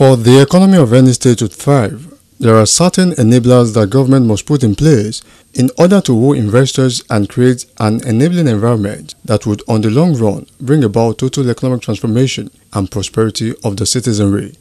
For the economy of any state to thrive, there are certain enablers that government must put in place in order to woo investors and create an enabling environment that would, on the long run, bring about total economic transformation and prosperity of the citizenry.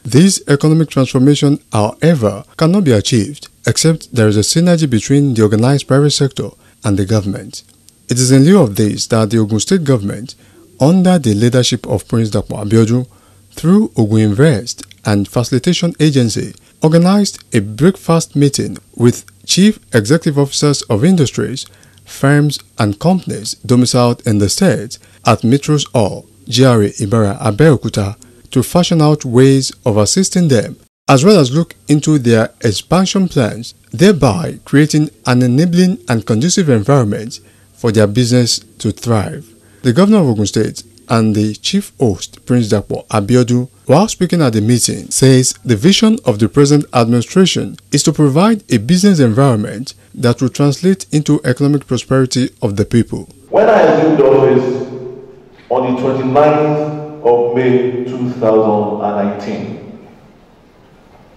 This economic transformation, however, cannot be achieved except there is a synergy between the organized private sector and the government. It is in lieu of this that the Ogun State government, under the leadership of Prince Dapo Abeokuta, through Ogun Invest and Facilitation Agency, organized a breakfast meeting with chief executive officers of industries, firms and companies domiciled in the state at Metros Hall, GRA NTA Abeokuta, to fashion out ways of assisting them as well as look into their expansion plans, thereby creating an enabling and conducive environment for their business to thrive. The governor of Ogun State and the chief host, Prince Dapo Abeokuta, while speaking at the meeting, says the vision of the present administration is to provide a business environment that will translate into economic prosperity of the people. When I assumed office on the 29th of May 2019,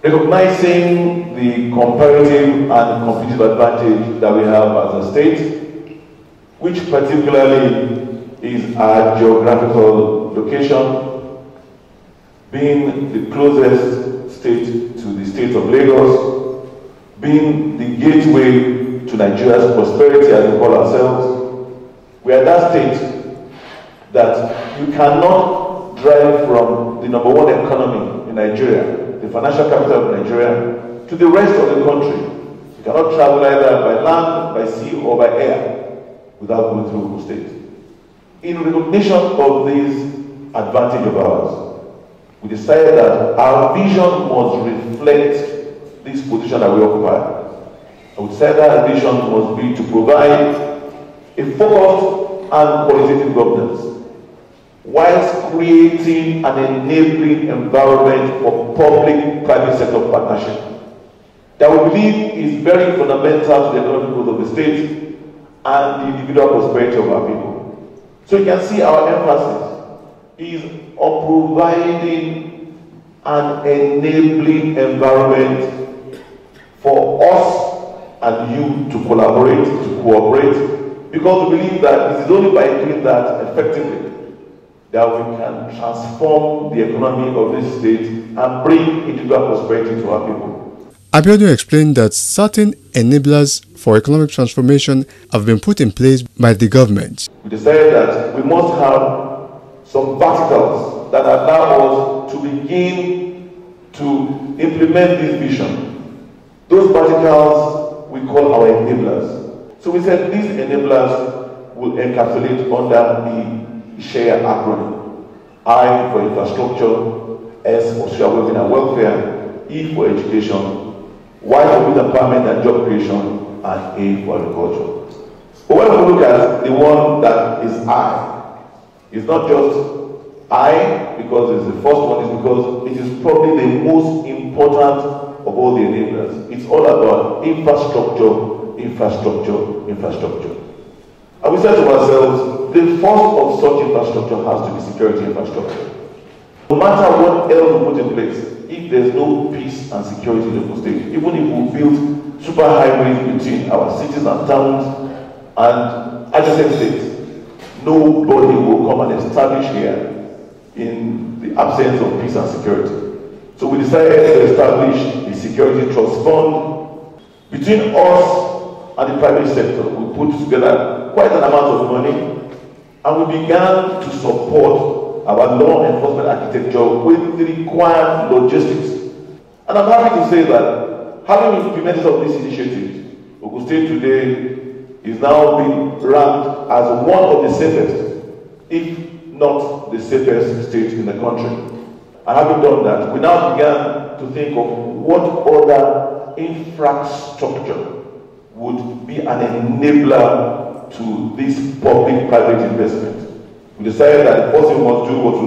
recognizing the comparative and competitive advantage that we have as a state, which particularly is our geographical location, being the closest state to the state of Lagos, being the gateway to Nigeria's prosperity as we call ourselves. We are that state that you cannot drive from the #1 economy in Nigeria, the financial capital of Nigeria, to the rest of the country. You cannot travel either by land, by sea, or by air without going through Ogun State. In recognition of this advantage of ours, we decided that our vision must reflect this position that we occupy. I would say that our vision must be to provide a focused and qualitative governance, whilst creating an enabling environment for public-private sector partnership that we believe is very fundamental to the economic growth of the state and the individual prosperity of our people. So you can see our emphasis is on providing an enabling environment for us and you to collaborate, to cooperate, because we believe that it is only by doing that effectively that we can transform the economy of this state and bring individual prosperity to our people. Abeokuta explained that certain enablers for economic transformation have been put in place by the government. We decided that we must have some verticals that allow us to begin to implement this vision. Those verticals we call our enablers. So we said these enablers will encapsulate under the SHARE acronym. I for infrastructure, S for social well-being and welfare, E for education, Y for youth empowerment and job creation, and A for agriculture. But when we look at the one that is I, it's not just I because it's the first one, it's because it is probably the most important of all the enablers. It's all about infrastructure, infrastructure, infrastructure. And we said to ourselves, the first of such infrastructure has to be security infrastructure. No matter what else we put in place, if there's no peace and security in the state, even if we build super highways between our cities and towns and adjacent states, nobody will come and establish here in the absence of peace and security. So we decided to establish the Security Trust Fund. Between us and the private sector, we put together quite an amount of money, and we began to support our law enforcement architecture with the required logistics. And I'm happy to say that having implemented all these initiatives, Ogun State today is now being ranked as one of the safest, if not the safest state in the country. And having done that, we now began to think of what other infrastructure would be an enabler to this public-private investment. We decided that the first thing we must do was to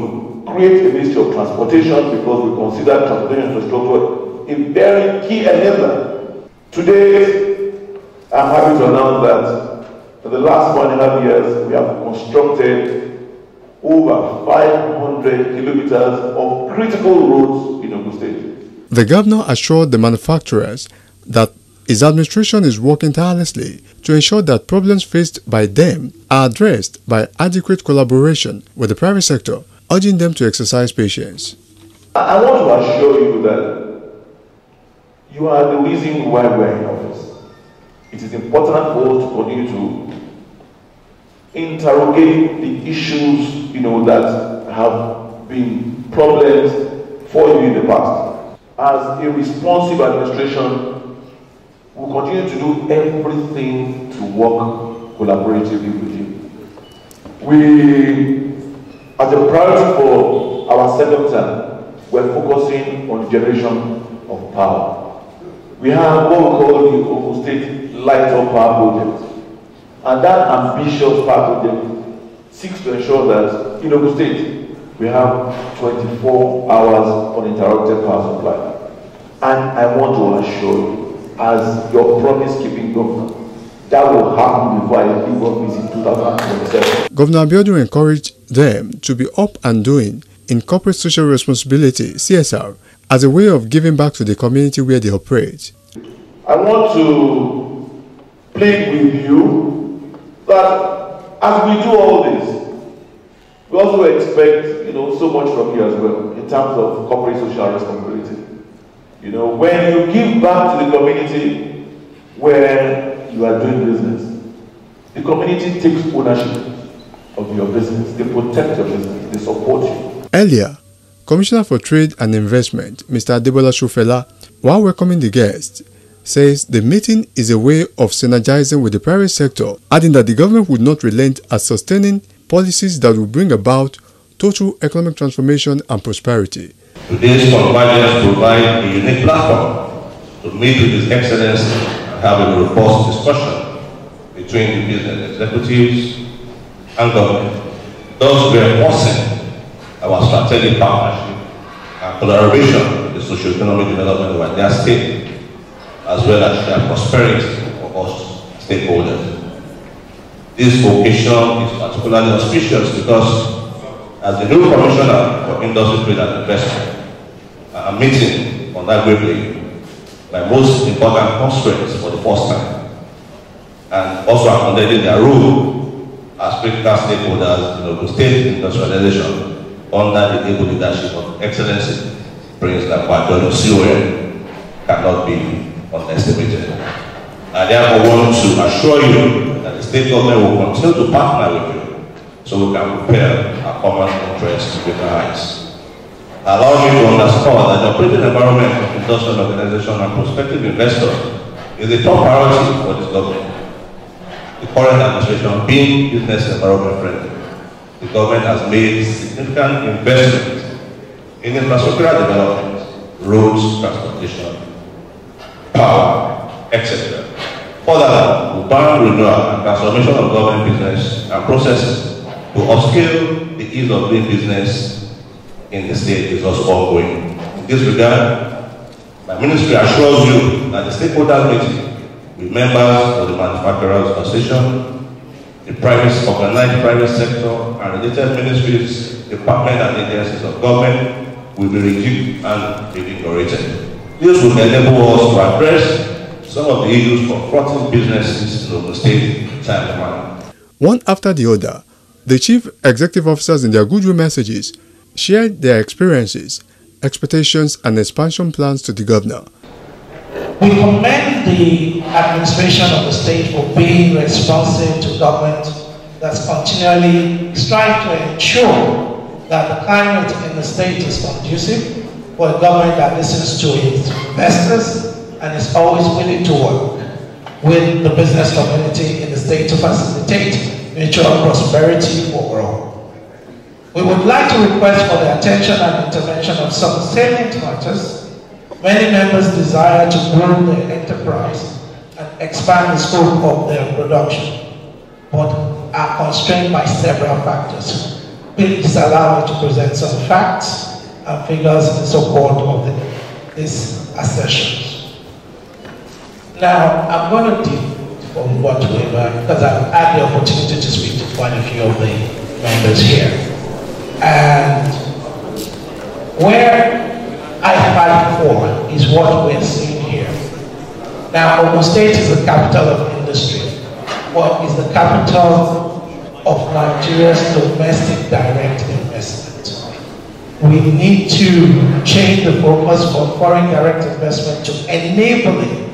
create a Ministry of Transportation, because we consider transportation infrastructure a very key enabler. Today, I'm happy to announce that for the last 1.5 years, we have constructed over 500 kilometers of critical roads in Ogun The governor assured the manufacturers that his administration is working tirelessly to ensure that problems faced by them are addressed by adequate collaboration with the private sector, urging them to exercise patience. I want to assure you that you are the reason why we are in office. It is important for us to continue to interrogate the issues, that have been problems for you in the past. As a responsive administration, we will continue to do everything to work collaboratively with you. We, as a priority for our second term, we're focusing on the generation of power. We have what we call the Ogun State Light Up Power Project. And that ambitious power project seeks to ensure that in Ogun State, we have 24 hours uninterrupted power supply. And I want to assure you, as your promise-keeping governor, that will happen before I leave office in 2027. Governor Abiodun encouraged them to be up and doing in corporate social responsibility, CSR, as a way of giving back to the community where they operate. I want to plead with you that as we do all this, we also expect, so much from you as well in terms of corporate social responsibility. When you give back to the community where you are doing business, the community takes ownership of your business. They protect your business. They support you. Earlier, Commissioner for Trade and Investment, Mr. Adebola Shofela, while welcoming the guests, says the meeting is a way of synergizing with the private sector, adding that the government would not relent at sustaining policies that will bring about total economic transformation and prosperity. Today's convergence provides a unique platform to meet with His Excellency and have a robust discussion between the business executives and government, thus reinforcing our strategic partnership and collaboration in the socio-economic development of their state, as well as their prosperity for us stakeholders. This occasion is particularly auspicious because, as the new Commissioner for Industry, Trade and Investment, I'm meeting on that greatly my most important constraints for the first time, and also accommodating their role as critical stakeholders in Ogun State industrialization under the able leadership of Excellency Prince Dr. CON cannot be underestimated. I therefore want to assure you that the state government will continue to partner with you so we can prepare our common interests with our eyes. Allow me to underscore that the operating environment of industrial organization and prospective investors is a top priority for this government. The current administration being business environment friendly, the government has made significant investments in infrastructural development, roads, transportation, power, etc. Furthermore, urban renewal and transformation of government business and processes to upscale the ease of doing business in the state is also ongoing. In this regard, my ministry assures you that the stakeholders meeting with members of the Manufacturers Association, the organized private sector, and related ministries, departments, and agencies of government will be reviewed and reinvigorated. This will enable us to address some of the issues confronting businesses in the state time to manner. One after the other, the chief executive officers in their goodwill messages shared their experiences, expectations, and expansion plans to the governor. We commend the administration of the state for being responsive to government that's continually striving to ensure that the climate in the state is conducive for a government that listens to its investors and is always willing to work with the business community in the state to facilitate mutual prosperity for all. We would like to request for the attention and intervention of some salient matters. Many members desire to grow their enterprise and expand the scope of their production, but are constrained by several factors. Please allow me to present some facts and figures in support of these assertions. Now, I'm going to deep from whatever, because I've had the opportunity to speak to quite a few of the members here. And where I fight for is what we're seeing here. Now, Ogun State is the capital of industry. What is the capital of Nigeria's domestic direct investment? We need to change the focus from foreign direct investment to enabling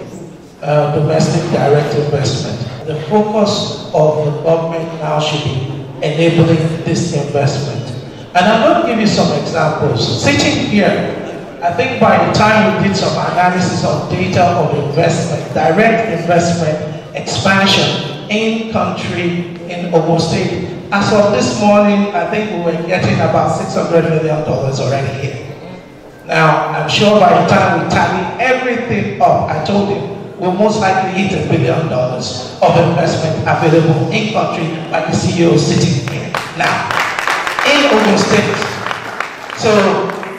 domestic direct investment. The focus of the government now should be enabling this investment. And I'm going to give you some examples. Sitting here, I think by the time we did some analysis of data of investment, direct investment, expansion in country, in Ogun State, as of this morning, I think we were getting about $600 million already here. Now, I'm sure by the time we tally everything up, I told him, we'll most likely hit $1 billion of investment available in country, like the CEO sitting here now, in Ogun State. So,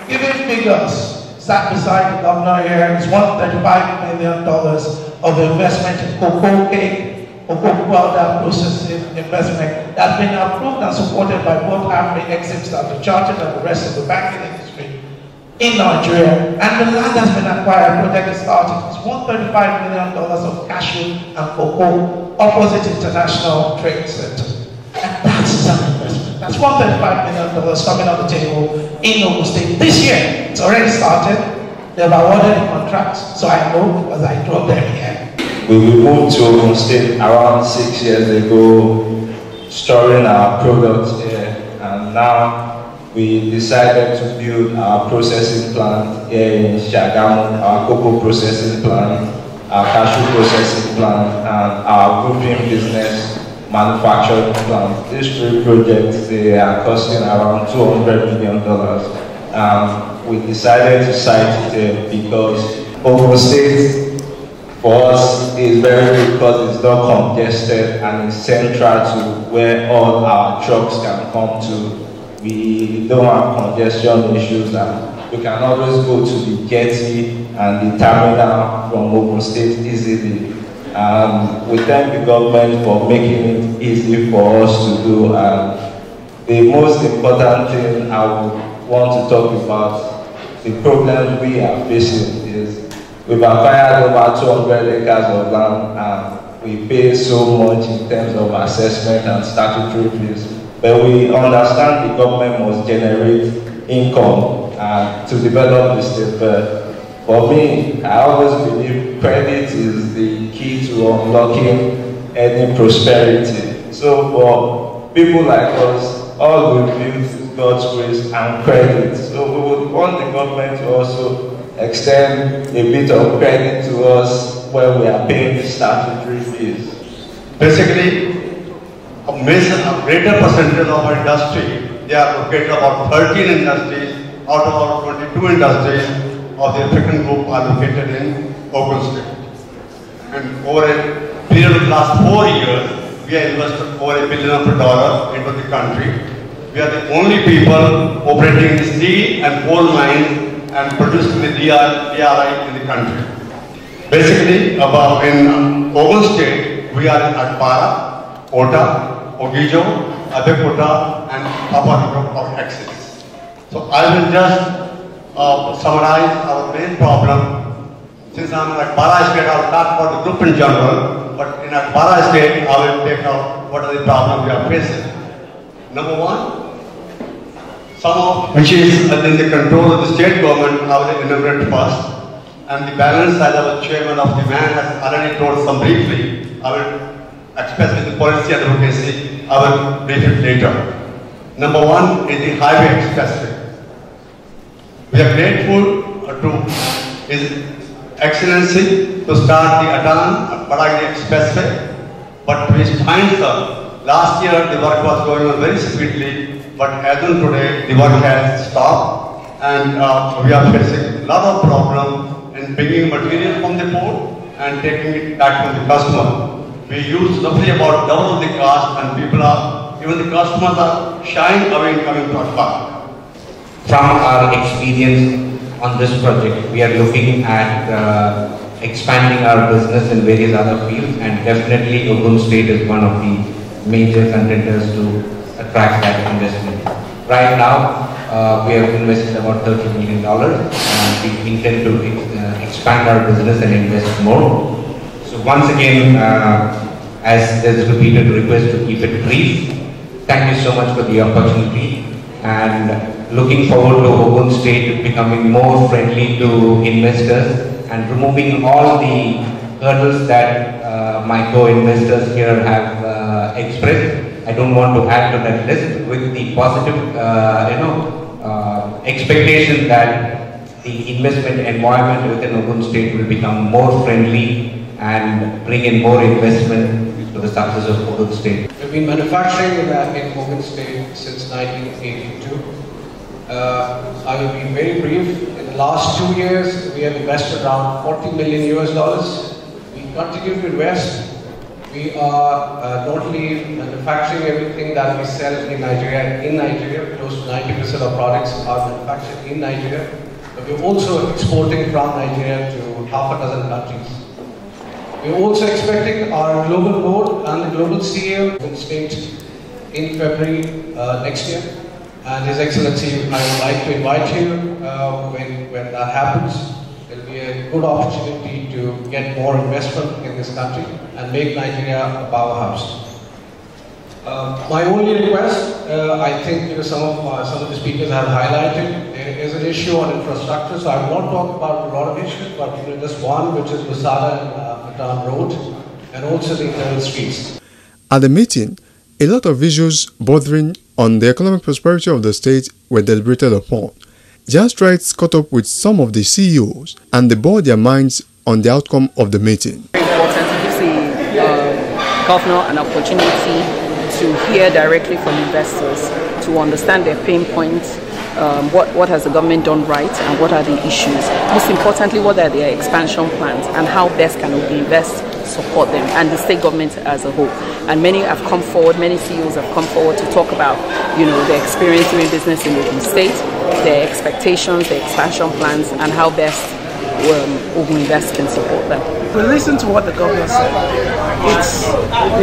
giving figures, sat beside the governor here, is $135 million of investment in cocoa cake, cocoa powder processing investment that's been approved and supported by both Afri-Exim, the Chartered, and the rest of the banking industry in Nigeria. And the land has been acquired, project is starting. It's $135 million of cashew and cocoa opposite International Trade Center. And that's an investment. That's $135 million coming on the table in Ogun State this year. It's already started. They've awarded the contracts, so I know because I drove them here. We moved to Ogun State around 6 years ago, storing our products here, and now we decided to build our processing plant here in Shagamu, our cocoa processing plant, our cashew processing plant, and our roofing business manufacturing plant. These three projects, they are costing around $200 million. We decided to site it here because Ogun State for us is very good because it's not congested and it's central to where all our trucks can come to. We don't have congestion issues and we can always go to the jetty and the terminal from Ogun State easily. We thank the government for making it easy for us to do. And the most important thing I would want to talk about, the problems we are facing is we've acquired over 200 acres of land and we pay so much in terms of assessment and statutory fees. But we understand the government must generate income to develop the state. But for me, I always believe credit is the key to unlocking any prosperity. So for people like us, all we build is God's grace and credit. So we would want the government to also extend a bit of credit to us when we are paying the statutory fees. Basically, a greater percentage of our industry, they are located about 13 industries out of our 22 industries of the African group are located in Ogun State. And over a period of the last 4 years, we have invested over $1 billion into the country. We are the only people operating the steel and coal mines and producing the DRI in the country. Basically, in Ogun State, we are in Atpara, Kota, Ogijo, Abeokuta, and Upper Group of Axis. So I will just summarize our main problem. Since I am in Atpara State, I will talk about the group in general, but in Atpara State, I will take out what are the problems we are facing. Number one, some of which is in the control of the state government, I will enumerate first. And the balance, as our chairman of the man has already told some briefly, I will express with the policy advocacy, I will brief it later. Number one is the highway expressway. We are grateful to His Excellency to start the Atan-Padagri expressway, but to his kind, sir, last year the work was going on very speedily. But as of today, the work has stopped and we are facing a lot of problems in bringing material from the port and taking it back from the customer. We use roughly about double the cost and even the customers are shying away and coming to our park. From our experience on this project, we are looking at expanding our business in various other fields, and definitely Ogun State is one of the major contenders to attract that investment. Right now, we have invested about $30 million, and we intend to expand our business and invest more. So once again, as there's repeated request to keep it brief, thank you so much for the opportunity, and looking forward to Ogun State becoming more friendly to investors and removing all the hurdles that my co-investors here have expressed. I don't want to add to that list with the positive, expectation that the investment environment within Ogun State will become more friendly and bring in more investment to the success of Ogun State. We've been manufacturing in Ogun State since 1982. I will be very brief. In the last 2 years, we have invested around $40 million US. We continue to invest. We are not only manufacturing everything that we sell in Nigeria, close to 90% of products are manufactured in Nigeria, but we're also exporting from Nigeria to half a dozen countries. We're also expecting our global board and the global CEO of the state in February next year. And His Excellency, I would like to invite you when that happens. There'll be a good opportunity to get more investment in this country and make Nigeria a powerhouse. My only request, I think some of the speakers have highlighted, there is an issue on infrastructure. So I will not talk about a lot of issues, but just one, which is Lusada and Matan Road, and also the internal streets. At the meeting, a lot of issues bordering on the economic prosperity of the state were deliberated upon. Just Rights caught up with some of the CEOs and they bore their minds on the outcome of the meeting. Very important to give the governor an opportunity to hear directly from investors, to understand their pain points, what has the government done right and what are the issues. Most importantly, what are their expansion plans and how best can we invest, support them, and the state government as a whole. And many have come forward, many CEOs have come forward to talk about, their experience doing business in Ogun State, their expectations, their expansion plans, and how best Ogun Invest can support them. We listen to what the governor said. It's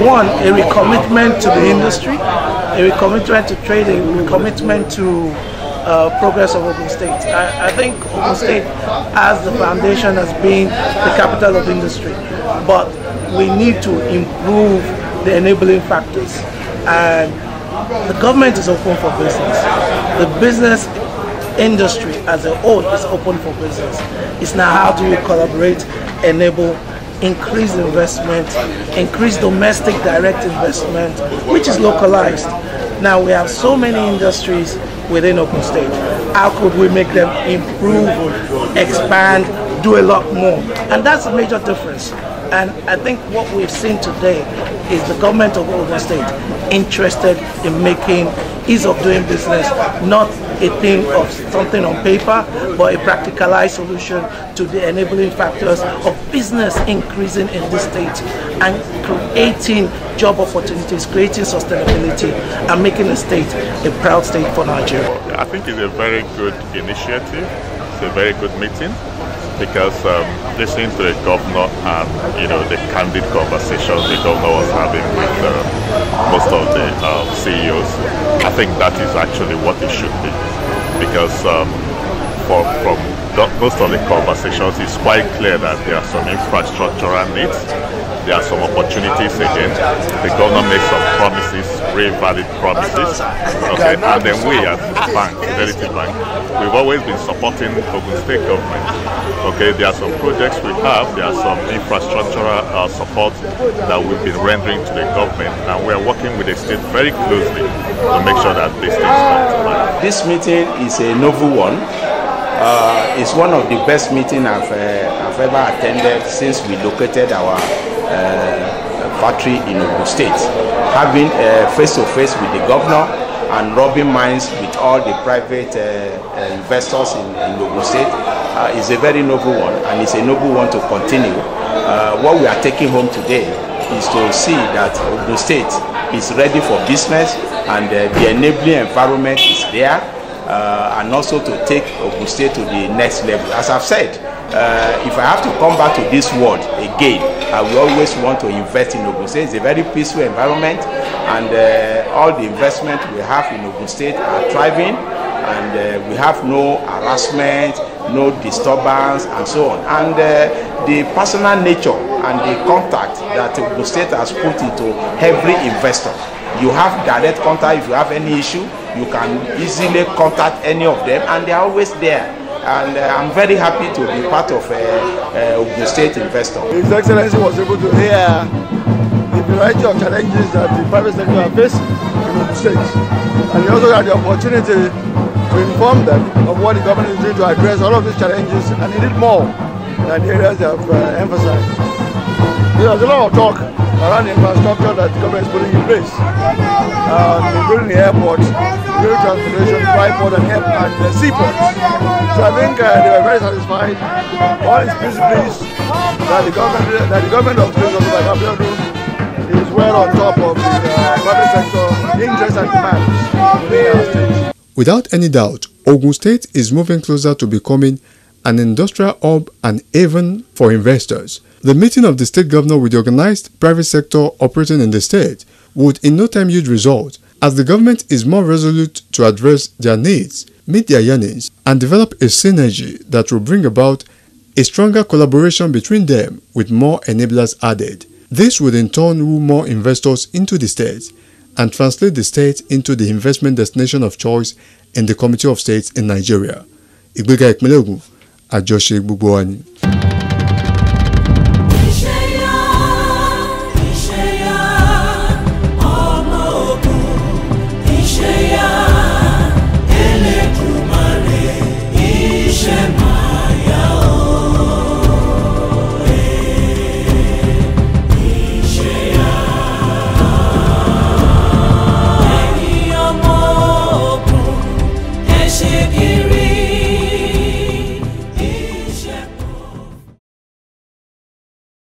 one, a recommitment to the industry, a recommitment to trading, a recommitment to progress of Ogun State. I think Ogun State has the foundation as being the capital of industry, but we need to improve the enabling factors, and the government is open for business. The business industry as a whole is open for business. It's now how do you collaborate, enable, increase investment, increase domestic direct investment, which is localized. Now we have so many industries within Ogun State. How could we make them improve, expand, do a lot more? And that's a major difference. And I think what we've seen today is the government of Ogun State interested in making ease of doing business not a thing of something on paper, but a practicalized solution to the enabling factors of business increasing in this state and creating job opportunities, creating sustainability, and making the state a proud state for Nigeria. I think it's a very good initiative. It's a very good meeting, because listening to the governor and the candid conversations the governor was having with most of the CEOs, I think that is actually what it should be, because from most of the conversations it's quite clear that there are some infrastructural needs, there are some opportunities again. The governor made some promises, very valid promises, okay, and then we as the bank, Fidelity Bank, we've always been supporting Ogun State government. Okay, there are some projects we have, there are some infrastructural support that we've been rendering to the government, and we're working with the state very closely to make sure that these things come to life. This meeting is a novel one. It's one of the best meetings I've ever attended since we located our factory in Ogun State. Having face-to-face with the governor and rubbing minds with all the private investors in Ogun State is a very noble one, and it's a noble one to continue. What we are taking home today is to see that Ogun State is ready for business, and the enabling environment is there, and also to take Ogun State to the next level. As I've said, if I have to come back to this word again, we always want to invest in Ogun State. It's a very peaceful environment, and all the investment we have in Ogun State are thriving, and we have no harassment, no disturbance, and so on. And the personal nature and the contact that Ogun State has put into every investor. You have direct contact. If you have any issue, you can easily contact any of them, and they are always there. And I'm very happy to be part of Ogun State investor. His Excellency was able to hear the variety of challenges that the private sector are facing in Ogun State. And he also had the opportunity to inform them of what the government is doing to address all of these challenges, and he did more than the areas they have emphasized. There's a lot of talk around the infrastructure that the government is putting in place, including the airport, rail transportation, tripod, and the seaport. So I think they were very satisfied. All is pleased that the government of State by Abeokuta is well on top of the private sector interests and demands within our state. Without any doubt, Ogun State is moving closer to becoming an industrial hub and haven for investors. The meeting of the state governor with the organized private sector operating in the state would in no time yield results, as the government is more resolute to address their needs, meet their yearnings, and develop a synergy that will bring about a stronger collaboration between them with more enablers added. This would in turn woo more investors into the state and translate the state into the investment destination of choice in the Committee of States in Nigeria. Ìgbéga ìpínlẹ̀ Ògùn, àjọṣe gbogbo wa ni.